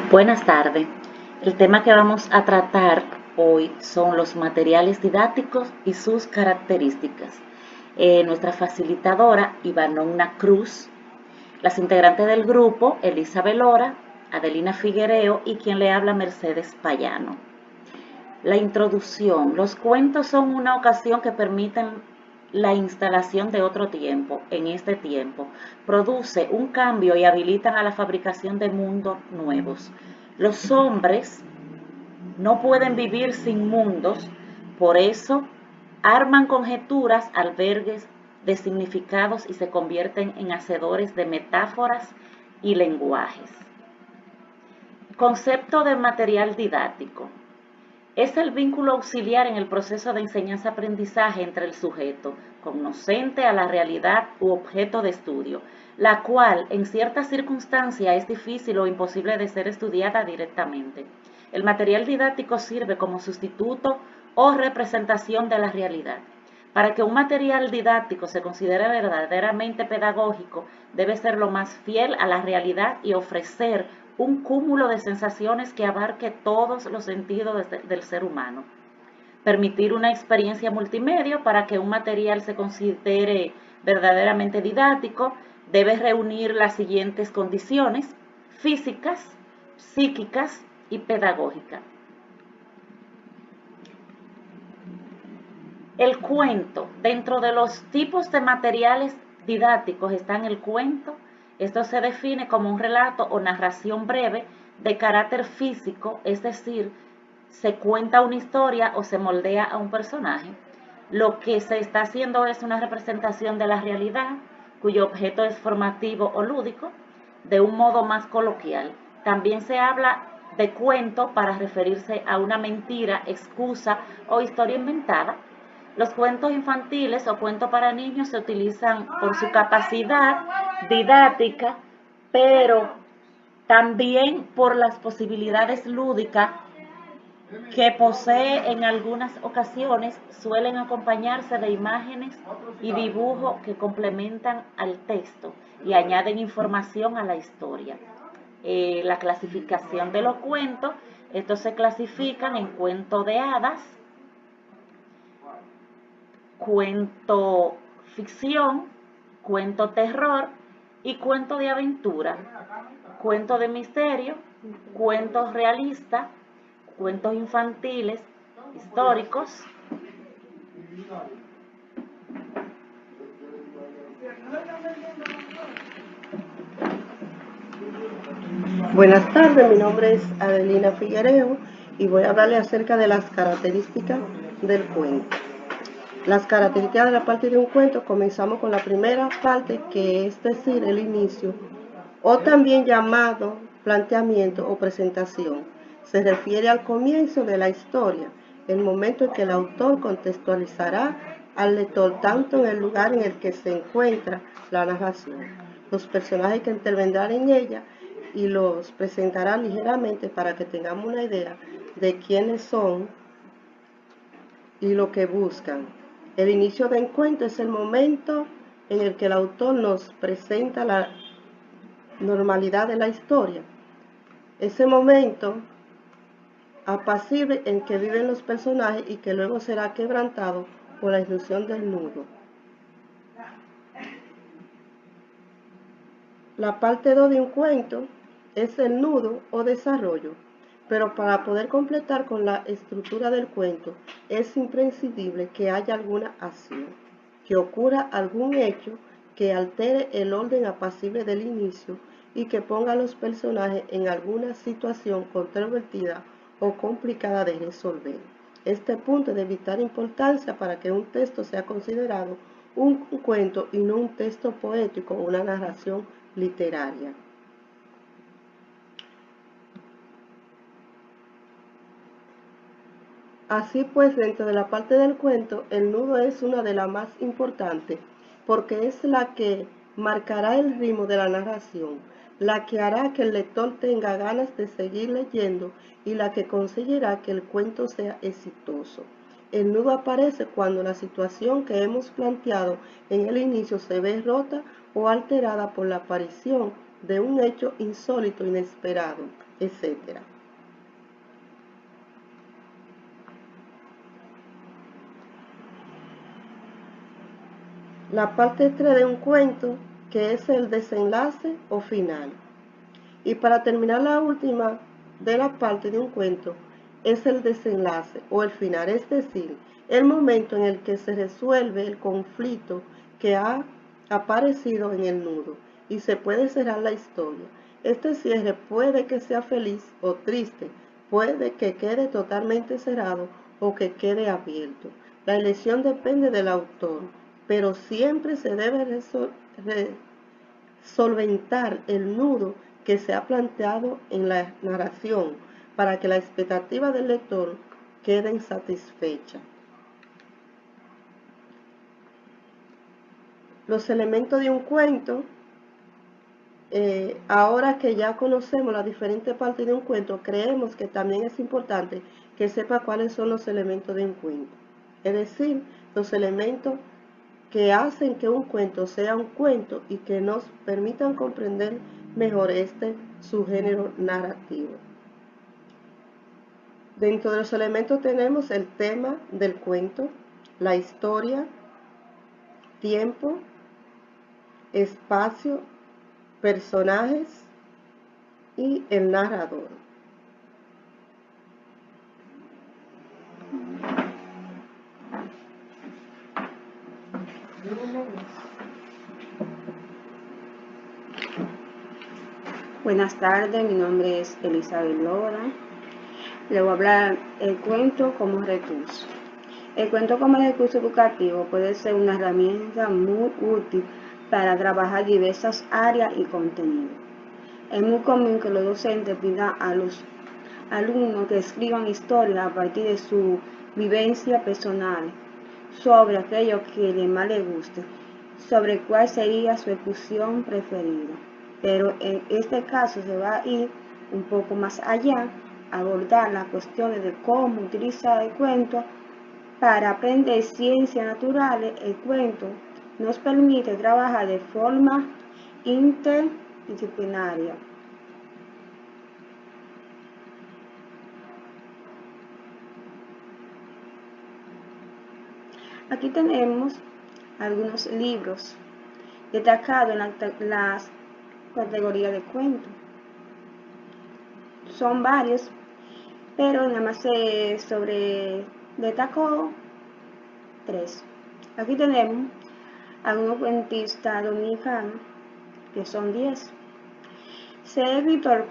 Buenas tardes. El tema que vamos a tratar hoy son los materiales didácticos y sus características. Nuestra facilitadora, Ivanonna Cruz, las integrantes del grupo, Elizabeth Lora, Adelina Figuereo y quien le habla, Mercedes Payano. La introducción. Los cuentos son una ocasión que permiten la instalación de otro tiempo en este tiempo. Produce un cambio y habilitan a la fabricación de mundos nuevos. Los hombres no pueden vivir sin mundos, por eso arman conjeturas, albergues de significados y se convierten en hacedores de metáforas y lenguajes. Concepto de material didáctico. Es el vínculo auxiliar en el proceso de enseñanza-aprendizaje entre el sujeto cognoscente a la realidad u objeto de estudio, la cual en ciertas circunstancias es difícil o imposible de ser estudiada directamente. El material didáctico sirve como sustituto o representación de la realidad. Para que un material didáctico se considere verdaderamente pedagógico, debe ser lo más fiel a la realidad y ofrecer un cúmulo de sensaciones que abarque todos los sentidos del ser humano. Permitir una experiencia multimedia para que un material se considere verdaderamente didáctico, debe reunir las siguientes condiciones: físicas, psíquicas y pedagógicas. El cuento. Dentro de los tipos de materiales didácticos está el cuento. Esto se define como un relato o narración breve de carácter físico, es decir, se cuenta una historia o se moldea a un personaje. Lo que se está haciendo es una representación de la realidad, cuyo objeto es formativo o lúdico, de un modo más coloquial. También se habla de cuento para referirse a una mentira, excusa o historia inventada. Los cuentos infantiles o cuentos para niños se utilizan por su capacidad didáctica, pero también por las posibilidades lúdicas que posee. En algunas ocasiones suelen acompañarse de imágenes y dibujos que complementan al texto y añaden información a la historia. La clasificación de los cuentos. Estos se clasifican en cuento de hadas, cuento ficción, cuento terror y cuento de aventura, cuento de misterio, cuentos realistas, cuentos infantiles, históricos. Buenas tardes, mi nombre es Adelina Figuereo y voy a hablarle acerca de las características del cuento. Las características de la parte de un cuento, comenzamos con la primera parte, que es decir, el inicio, o también llamado planteamiento o presentación. Se refiere al comienzo de la historia, el momento en que el autor contextualizará al lector tanto en el lugar en el que se encuentra la narración, los personajes que intervendrán en ella, y los presentará ligeramente para que tengamos una idea de quiénes son y lo que buscan. El inicio del cuento es el momento en el que el autor nos presenta la normalidad de la historia. Ese momento apacible en que viven los personajes y que luego será quebrantado por la irrupción del nudo. La parte 2 de un cuento es el nudo o desarrollo, pero para poder completar con la estructura del cuento es imprescindible que haya alguna acción, que ocurra algún hecho que altere el orden apacible del inicio y que ponga a los personajes en alguna situación controvertida o complicada de resolver. Este punto es de vital importancia para que un texto sea considerado un cuento y no un texto poético o una narración literaria. Así pues, dentro de la parte del cuento, el nudo es una de las más importantes, porque es la que marcará el ritmo de la narración, la que hará que el lector tenga ganas de seguir leyendo y la que conseguirá que el cuento sea exitoso. El nudo aparece cuando la situación que hemos planteado en el inicio se ve rota o alterada por la aparición de un hecho insólito, inesperado, etc. La parte 3 de un cuento, que es el desenlace o final. Y para terminar, la última de la parte de un cuento es el desenlace o el final, es decir, el momento en el que se resuelve el conflicto que ha aparecido en el nudo y se puede cerrar la historia. Este cierre puede que sea feliz o triste, puede que quede totalmente cerrado o que quede abierto. La elección depende del autor, pero siempre se debe solventar el nudo que se ha planteado en la narración para que la expectativa del lector quede satisfecha. Los elementos de un cuento, ahora que ya conocemos las diferentes partes de un cuento, creemos que también es importante que sepa cuáles son los elementos de un cuento. Es decir, los elementos que hacen que un cuento sea un cuento y que nos permitan comprender mejor su género narrativo. Dentro de los elementos tenemos el tema del cuento, la historia, tiempo, espacio, personajes y el narrador. Buenas tardes, mi nombre es Elizabeth Lora. Le voy a hablar el cuento como recurso. El cuento como recurso educativo puede ser una herramienta muy útil para trabajar diversas áreas y contenidos. Es muy común que los docentes pidan a los alumnos que escriban historias a partir de su vivencia personal sobre aquello que más les guste, sobre cuál sería su excursión preferida. Pero en este caso se va a ir un poco más allá, a abordar las cuestiones de cómo utilizar el cuento para aprender ciencias naturales. El cuento nos permite trabajar de forma interdisciplinaria. Aquí tenemos algunos libros destacados en las categorías de cuento. Son varios, pero nada más se destacó 3. Aquí tenemos algunos cuentistas dominicanos, que son 10. Ser escritor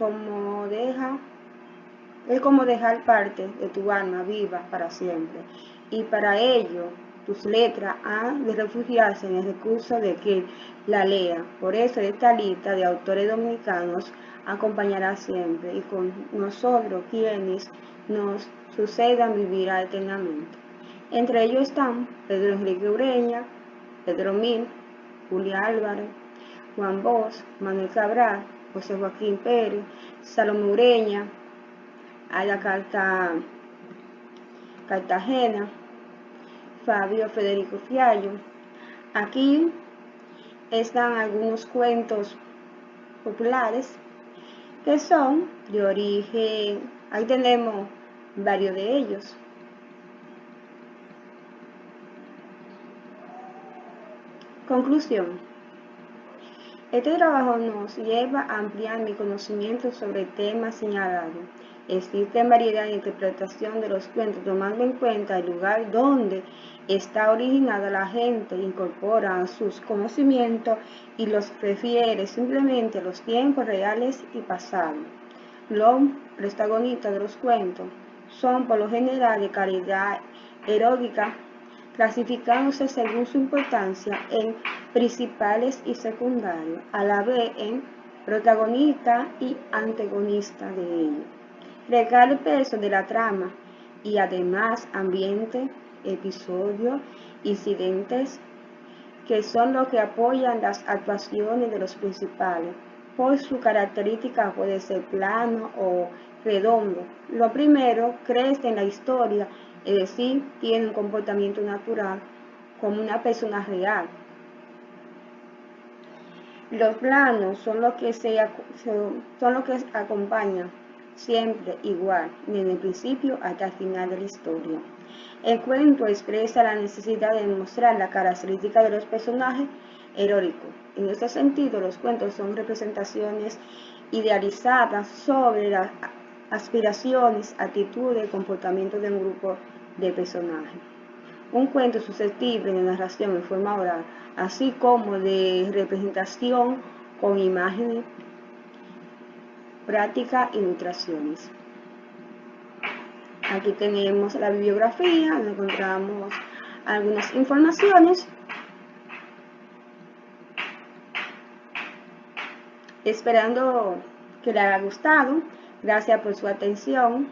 es como dejar parte de tu alma viva para siempre, y para ello tus letras han de refugiarse en el recurso de que la lea. Por eso esta lista de autores dominicanos acompañará siempre y con nosotros quienes nos sucedan vivirá eternamente. Entre ellos están Pedro Enrique Ureña, Pedro Mil, Julia Álvarez, Juan Bosch, Manuel Cabral, José Joaquín Pérez, Salomé Ureña, Ada Cartagena, Fabio Federico Fiallo. Aquí están algunos cuentos populares que son de origen, ahí tenemos varios de ellos. Conclusión. Este trabajo nos lleva a ampliar mi conocimiento sobre temas señalados. Existe variedad de interpretación de los cuentos tomando en cuenta el lugar donde está originada la gente, incorpora a sus conocimientos y los refiere simplemente a los tiempos reales y pasados. Los protagonistas de los cuentos son por lo general de calidad heroica, clasificándose según su importancia en principales y secundarios, a la vez en protagonista y antagonista de ellos. Recae el peso de la trama y además ambiente, episodios, incidentes, que son los que apoyan las actuaciones de los principales. Por su característica puede ser plano o redondo. Lo primero crece en la historia, es decir, tiene un comportamiento natural como una persona real. Los planos son los que acompañan siempre igual, desde el principio hasta el final de la historia. El cuento expresa la necesidad de mostrar la característica de los personajes heroicos. En este sentido, los cuentos son representaciones idealizadas sobre las aspiraciones, actitudes y comportamientos de un grupo de personajes. Un cuento es susceptible de narración en forma oral, así como de representación con imágenes, prácticas e ilustraciones. Aquí tenemos la bibliografía, donde encontramos algunas informaciones. Esperando que les haya gustado. Gracias por su atención.